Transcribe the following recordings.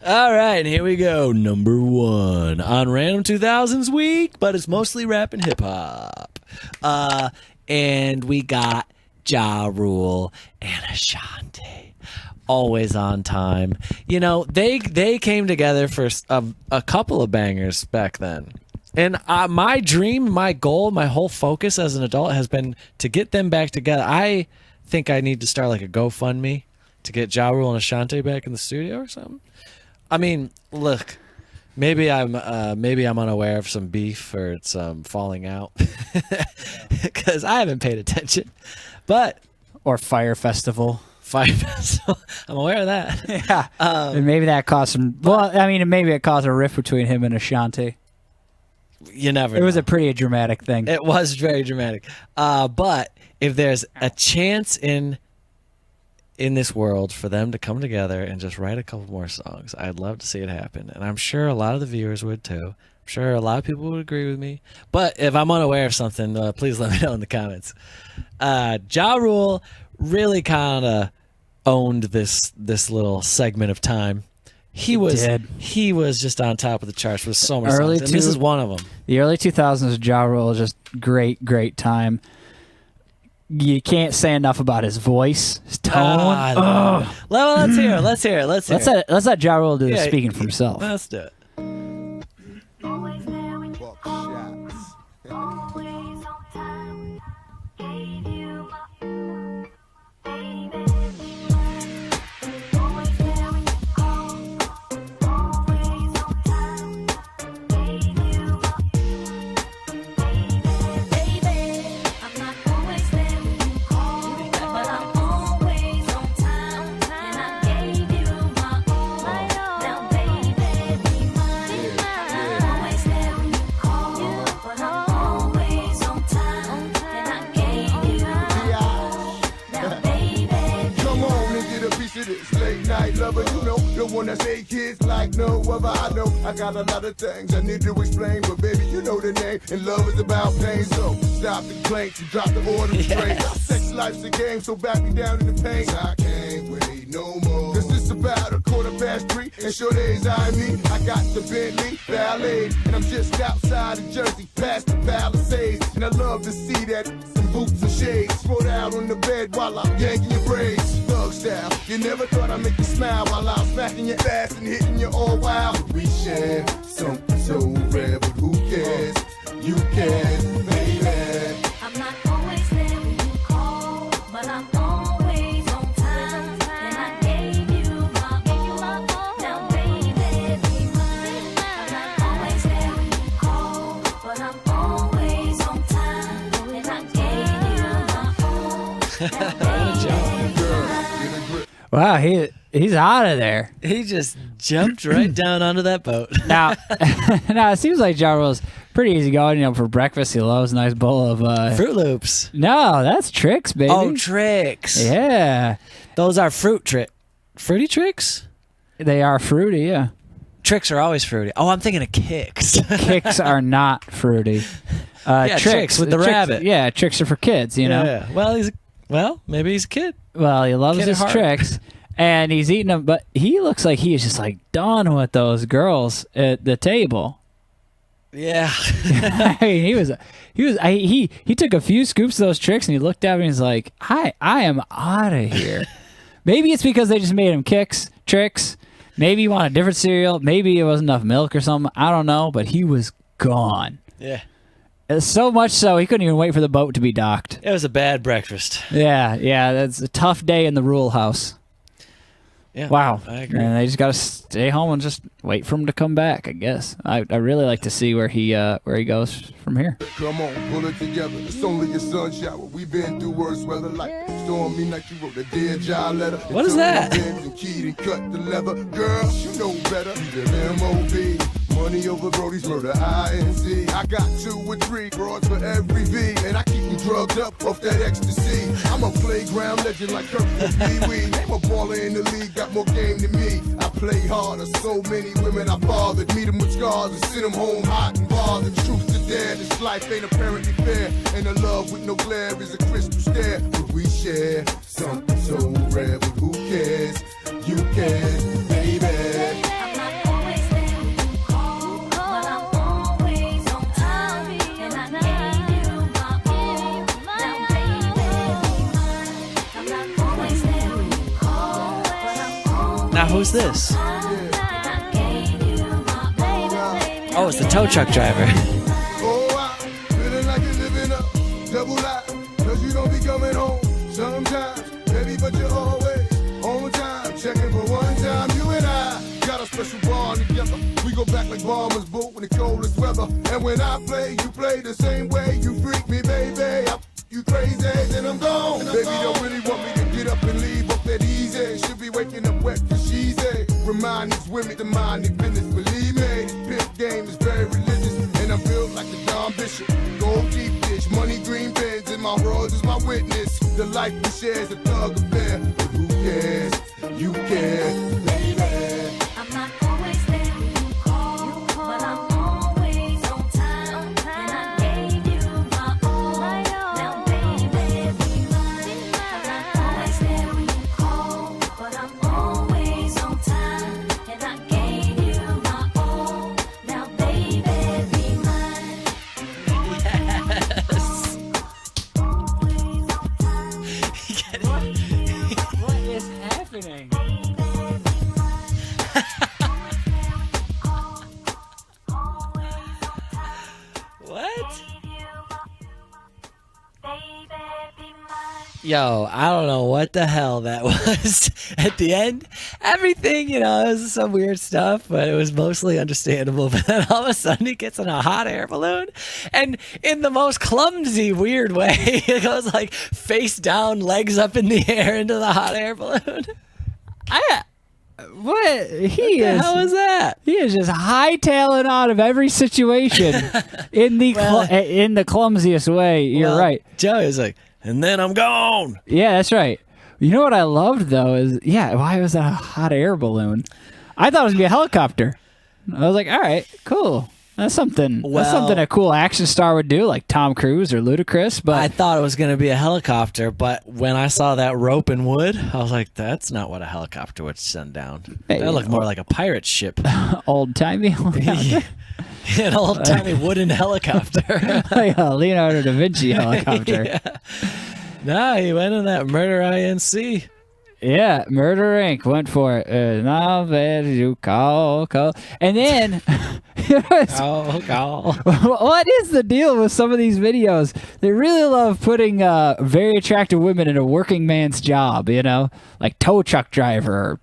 All right, and here we go. Number 1 on Random 2000s week, but it's mostly rap and hip hop. And we got Ja Rule and Ashanti. Always on time. You know, they came together for a couple of bangers back then. And my dream, my goal, my whole focus as an adult has been to get them back together. I think I need to start like a GoFundMe to get Ja Rule and Ashanti back in the studio or something. I mean, look, maybe I'm unaware of some beef or some falling out because I haven't paid attention. But Or Fire Festival. Fire Festival, I'm aware of that. Yeah, and maybe that caused some. Well, I mean, maybe it caused a rift between him and Ashanti. You never. It was know. a pretty dramatic thing. It was very dramatic. But if there's a chance in this world for them to come together and just write a couple more songs, I'd love to see it happen. And I'm sure a lot of the viewers would too. I'm sure a lot of people would agree with me. But if I'm unaware of something, please let me know in the comments. Ja Rule really kind of owned this little segment of time. He was just on top of the charts with so many songs, and this is one of them. The early 2000s, Ja Rule, just great time. You can't say enough about his voice, his tone. Well, let's hear it. Let's let Ja Rule do the speaking for himself. Let's do it. You know, the one that make hits like no other. I know I got a lot of things I need to explain, but baby, you know the name, and love is about pain. So stop the complaints and drop the order of praise. Sex life's a game, so back me down in the pain. I can't wait no more. Cause it's about 3:15, and sure days I mean, I got the Bentley Ballet, and I'm just outside of Jersey, past the Palisades, and I love to see that some boots and shades. Throw out on the bed while I'm yanking your braids. Thug style, you never thought I'd make you smile while I'm smacking your ass and hitting you all wild. We share something so rare, but who cares? You can, baby. I'm not always there when you call, but I'm always on time. And I gave you my all. Now, baby, be mine. I'm not always there when you call, but I'm always on time. And I gave you my all. Now, baby, be mine. Wow, he's out of there. He just jumped right down onto that boat. Now, it seems like Ja Rule's pretty easy going. You know, for breakfast, he loves a nice bowl of Fruit Loops. No, that's Tricks, baby. Oh, Tricks. Yeah, those are fruity Tricks. They are fruity. Yeah, Tricks are always fruity. Oh, I'm thinking of Kicks. Kicks are not fruity. Tricks with the rabbit. Yeah, Tricks are for kids. You know. Yeah. Well, maybe he's a kid. Well, he loves his Tricks. And he's eating them, but he looks like he is just like done with those girls at the table. Yeah. I mean, he took a few scoops of those Tricks and he looked at me and he's like, I am out of here. Maybe it's because they just made him Tricks. Maybe he wanted a different cereal. Maybe it wasn't enough milk or something. I don't know, but he was gone. Yeah. So much so he couldn't even wait for the boat to be docked. It was a bad breakfast. Yeah, that's a tough day in the Rule house. Yeah, wow. I agree. And they just got to stay home and just wait for him to come back, I guess. I really like to see where he goes from here. Come on, pull it together. It's only a sun shower. We've been through worse weather like stormy night. You wrote a dear job letter. What is that? And keyed and cut the leather. Girl, you know better. The M.O.B. Money over Brody's murder, I.N.C. I got 2 or 3 broads for every V, and I keep them drugged up off that ecstasy. I'm a playground legend like Kirk and Pee-wee. I'm a baller in the league, got more game than me. I play harder, so many women I bothered. Meet them with scars and send them home hot and bothered. Truth to dare, this life ain't apparently fair. And a love with no glare is a crystal stare. But we share something so rare, but who cares? You can, baby. who's this? And I gave you my all. Oh, it's the tow truck driver. Oh, I'm feeling like you're living up, double life, cause you don't be coming home sometimes, baby, but you're always on time, checking for one time. You and I got a special bond together. We go back like bombers boot in the coldest weather. And when I play, you play the same way. You freak me, baby. You crazy, then I'm gone. Baby, don't really want me to get up and leave up that easy. Should be waking up wet cause she's a. Remind these women to mind their business. Believe me, pimp game is very religious. And I'm built like the Don Bishop. Gold deep dish, money green bins. And my world is my witness. The life we share is a thug affair. But who cares? You care, baby. I'm not always there when you call, but I'm always on time. And I gave you my all. Now, baby, be mine. I'm not always there when you call, but I'm always on time. And I gave you my all. Now, baby, be mine. Yes. What is happening? What? Yo, I don't know what the hell that was. At the end, everything, it was some weird stuff, but it was mostly understandable. But then all of a sudden he gets in a hot air balloon, and in the most clumsy, weird way, it goes like face down, legs up in the air into the hot air balloon. What he The is? hell was that? He is just hightailing out of every situation in the in the clumsiest way. You're Well, right. Joey was like, and then I'm gone. Yeah, that's right. You know what I loved though is why was that a hot air balloon? I thought it was gonna be a helicopter. I was like, all right, cool. That's something. That's something a cool action star would do, like Tom Cruise or Ludacris. But I thought it was going to be a helicopter, but when I saw that rope and wood, I was like, that's not what a helicopter would send down. Hey, That looked more like a pirate ship. old timey, An old-timey wooden helicopter. like a Leonardo da Vinci helicopter. Yeah. No, he went in that Murder INC. Yeah, Murder Inc. went for it. Now that you call. And then, Oh. what is the deal with some of these videos? They really love putting very attractive women in a working man's job, like tow truck driver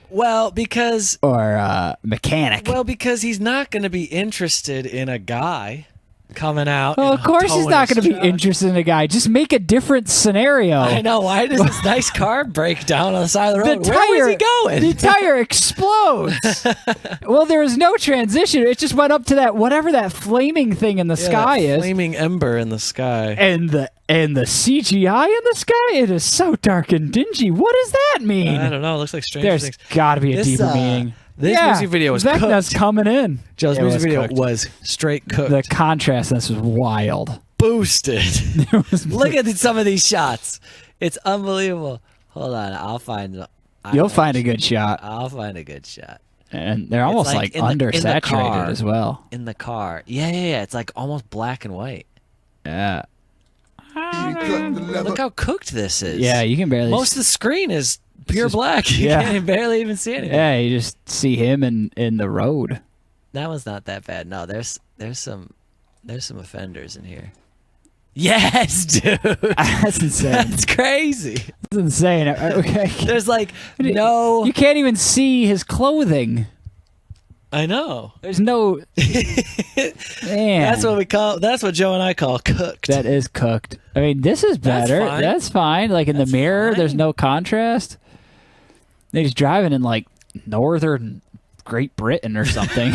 Well, because or mechanic. because he's not going to be interested in a guy coming out. Well, and of course he's towing not his going to be truck. interested in a guy. Just make a different scenario. I know. Why does this nice car break down on the side of the road? Where was he going? The tire explodes. Well, there was no transition. It just went up to that flaming thing in the sky that is. flaming ember in the sky. And the CGI in the sky, it is so dark and dingy. What does that mean? I don't know. It looks like Stranger There's Things. got to be a This, deeper meaning. This music video was Vecna's cooked. coming in. Joe's It music was video cooked. was straight cooked. The contrast in this was wild. Boosted. It was Look at some of these shots. It's unbelievable. Hold on. I'll find. You'll find a good shot, I'll find a good shot. and they're almost like like in the undersaturated car. as well. In the car. Yeah. It's like almost black and white. Yeah, You cut the leather. Look how cooked this is. yeah. You can barely. Most of the screen is pure just- black. You yeah. can't barely even see anything. Yeah, you just see him in the road. That one's not that bad. No, there's some offenders in here. Yes, dude. That's insane. That's crazy. That's insane. Okay. There's like no. You can't even see his clothing. I know. There's no. Man, That's what we call. That's what Joe and I call cooked. that is cooked. I mean, this is That's better. fine. That's fine. Like in That's the mirror, there's fine. no contrast. He's driving in like northern Great Britain or something.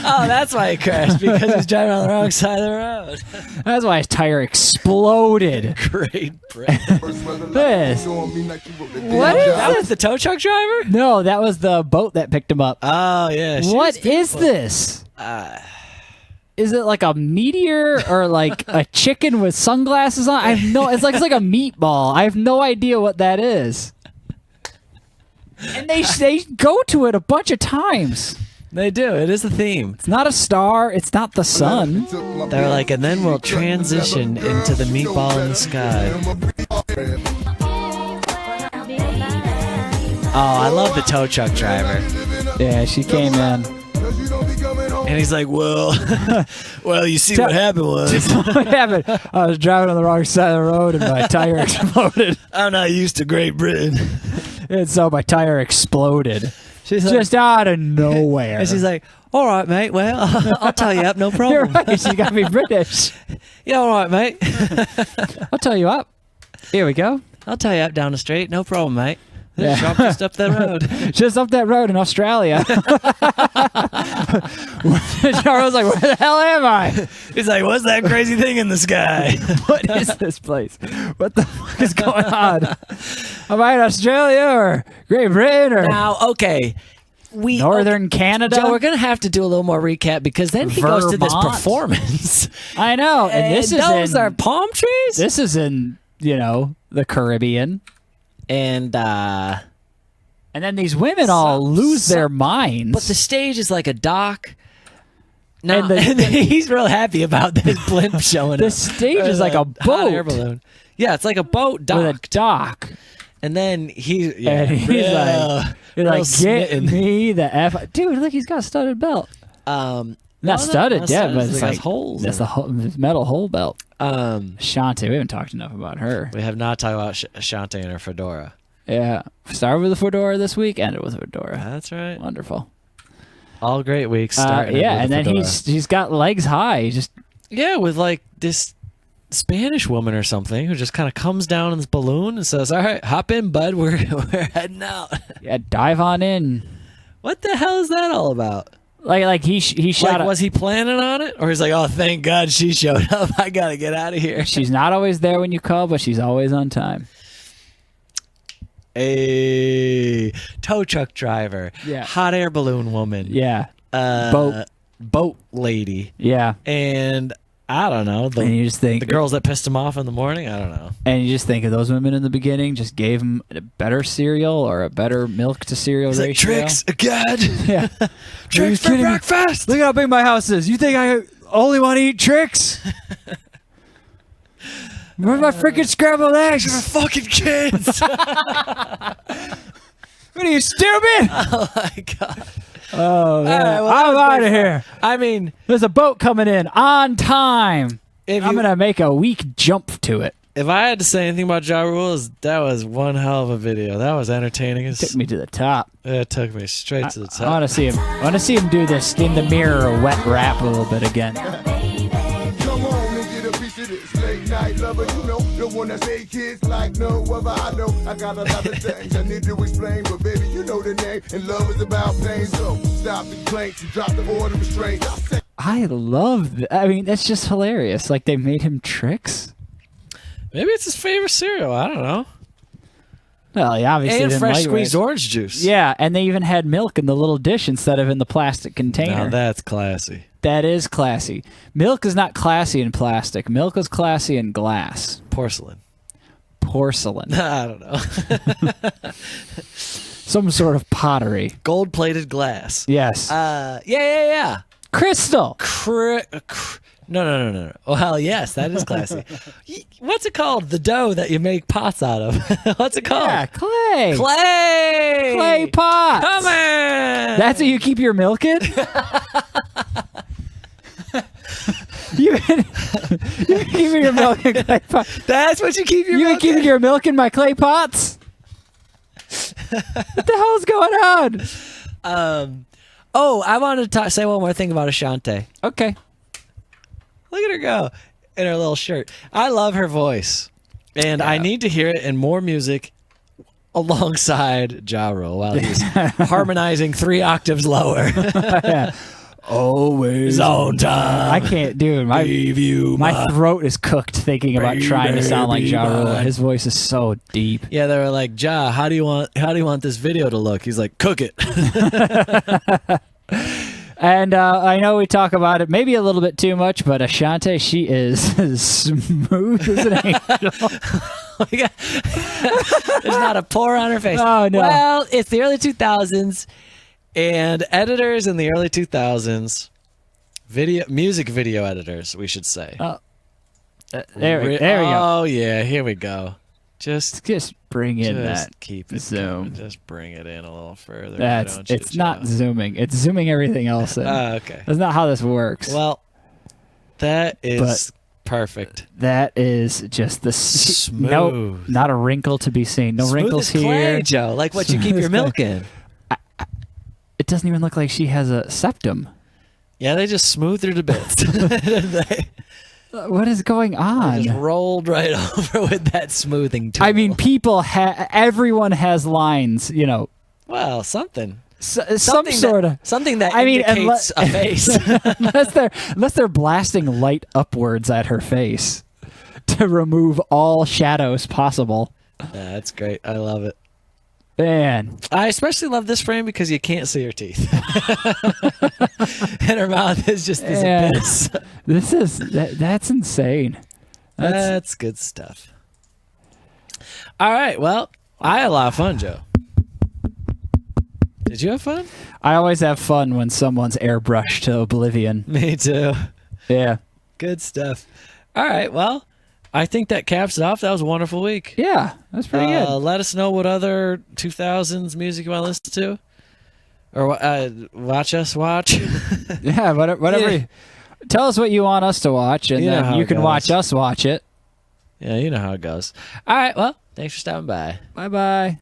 Oh, that's why he crashed, because he's driving on the wrong side of the road. That's why his tire exploded. Great Britain. This. What is That was the tow truck driver? No, that was the boat that picked him up. Oh, yeah. she What was is beautiful. this? Is it like a meteor or like a chicken with sunglasses on? I have no. It's like a meatball. I have no idea what that is. And they go to it a bunch of times. They do. It is a theme. It's not a star. It's not the sun. They're like, and then we'll transition into the meatball in the sky. I love the tow truck driver. Yeah, she came in. And he's like, well, you see what happened was What happened? I was driving on the wrong side of the road and my tire exploded. I'm not used to Great Britain. And so my tire exploded. She's like, Just out of nowhere. and she's like, all right, mate. Well, I'll tell you up, no You're problem. right. She got to be British. Yeah, all right, mate. I'll tell you up. Here we go. I'll tell you up down the street, no problem, mate. Yeah. Shop just up that road. Just up that road in Australia. Charles was like, where the hell am I? He's like, what's that crazy thing in the sky? What is this place? What the fuck is going on? Am I in Australia or Great Britain or Now, okay. Northern Canada? Joe, we're going to have to do a little more recap because then he goes to this Vermont? performance. I know. And this is those in, are palm trees? this is in, the Caribbean. And And then these women all lose their minds. but the stage is like a dock. No, And the- and he's real happy about this blimp showing the up. stage Or is like the a hot air boat balloon. Yeah, it's like a boat dock. with a dock. And then he's And he's like, real get smitten. me the F. Dude, look, he's got a studded belt. Not studded, yeah, but it it's has like holes. That's the metal hole belt. Um, Ashanti, we haven't talked enough about her. we have not talked about Ashanti and her fedora. Yeah, started with a fedora this week, ended with a fedora. That's right. Wonderful. All great weeks. Starting Yeah, with and a then fedora. he's got legs high. He just with like this Spanish woman or something who just kind of comes down in this balloon and says, "All right, hop in, bud. We're heading out." dive on in. What the hell is that all about? Like he shot. Like, was he planning on it, or he's like, "Oh, thank God she showed up. I gotta get out of here." She's not always there when you call, but she's always on time. A tow truck driver, Yeah. hot air balloon woman, Yeah, boat lady, yeah. and I don't know And you just think the girls that pissed him off in the morning. I don't know. And you just think of those women in the beginning, just gave him a better cereal or a better milk to cereal He's like, ratio. tricks again. Yeah. Tricks for kidding me? breakfast. Look how big my house is. You think I only want to eat tricks? Where's my freaking scrambled eggs? You're fucking kids. What are you, stupid? Oh my God. Oh, man. right, well, that I'm was out great of here. I mean, There's a boat coming in on time. if I'm you, going to make a weak jump to it. if I had to say anything about Ja Rule, that was one hell of a video. That was entertaining. Took me to the top. It took me straight to the I top. want to see him. I want to see him do this in the mirror, wet rap a little bit again. Come on and get a piece of this late night lover, the one that say kids like no other. I know I got a lot of things I need to explain, but baby, you know the name, and love is about pain. So stop the complaints and drop the order of restraint. I love that. I mean, that's just hilarious. Like, they made him tricks. Maybe it's his favorite cereal. I don't know. Well, he obviously And didn't fresh like squeezed it. orange juice. Yeah, and they even had milk in the little dish instead of in the plastic container. Now that's classy. That is classy. Milk is not classy in plastic. Milk is classy in glass. Porcelain. Porcelain. I don't know. Some sort of pottery. Gold plated glass. Yes. Yeah. Crystal. No. Well, yes, that is classy. What's it called? The dough that you make pots out of. What's it called? Yeah, clay. Clay. Clay pots. Come on. That's what you keep your milk in? You've been keeping your milk in clay pots. That's what you keep your You've been milk keeping in? your milk in my clay pots? What the hell's going on? I wanted to say one more thing about Ashanti. Okay. Look at her go in her little shirt. I love her voice, and I need to hear it in more music alongside Ja Rule while he's harmonizing 3 octaves lower. Yeah. Always on time. I can't, dude. My throat is cooked thinking about trying to sound like Ja Rule. His voice is so deep. Yeah, they were like, Ja, how do you want this video to look? He's like, cook it. And I know we talk about it maybe a little bit too much, but Ashanti, she is as smooth as an angel. There's not a pore on her face. Oh, no. Well, it's the early 2000s, and editors in the early 2000s, music video editors, we should say. There we go. Oh yeah, here we go. Just bring in Just that keep it zoom. coming. Just bring it in a little further. why don't you, It's not Joe? zooming. It's zooming everything else in. Okay. That's not how this works. Well, that is perfect. That is just the Smooth. No, not a wrinkle to be seen. No Smooth wrinkles as clay, here. Joe. Like what you keep Smooth your as milk clay. in. It doesn't even look like she has a septum. Yeah, they just smoothed her to bits. they What is going on? just rolled right over with that smoothing tool. I mean, everyone has lines, you know, well, something. some Something sort of. something that I mean, indicates a face. unless they're blasting light upwards at her face to remove all shadows possible. Yeah, that's great. I love it. Man, I especially love this frame because you can't see her teeth. And her mouth is just this Yeah. abyss. that's insane. That's good stuff. All right. Well, I had a lot of fun, Joe. Did you have fun? I always have fun when someone's airbrushed to oblivion. Me too. Yeah. Good stuff. All right. Well, I think that caps it off. That was a wonderful week. Yeah, that's pretty good. Let us know what other 2000s music you want to listen to. Or watch us watch. Yeah, whatever. Yeah. Tell us what you want us to watch, and You know then how you it can goes. watch us watch it. Yeah, you know how it goes. All right. Well, thanks for stopping by. Bye-bye.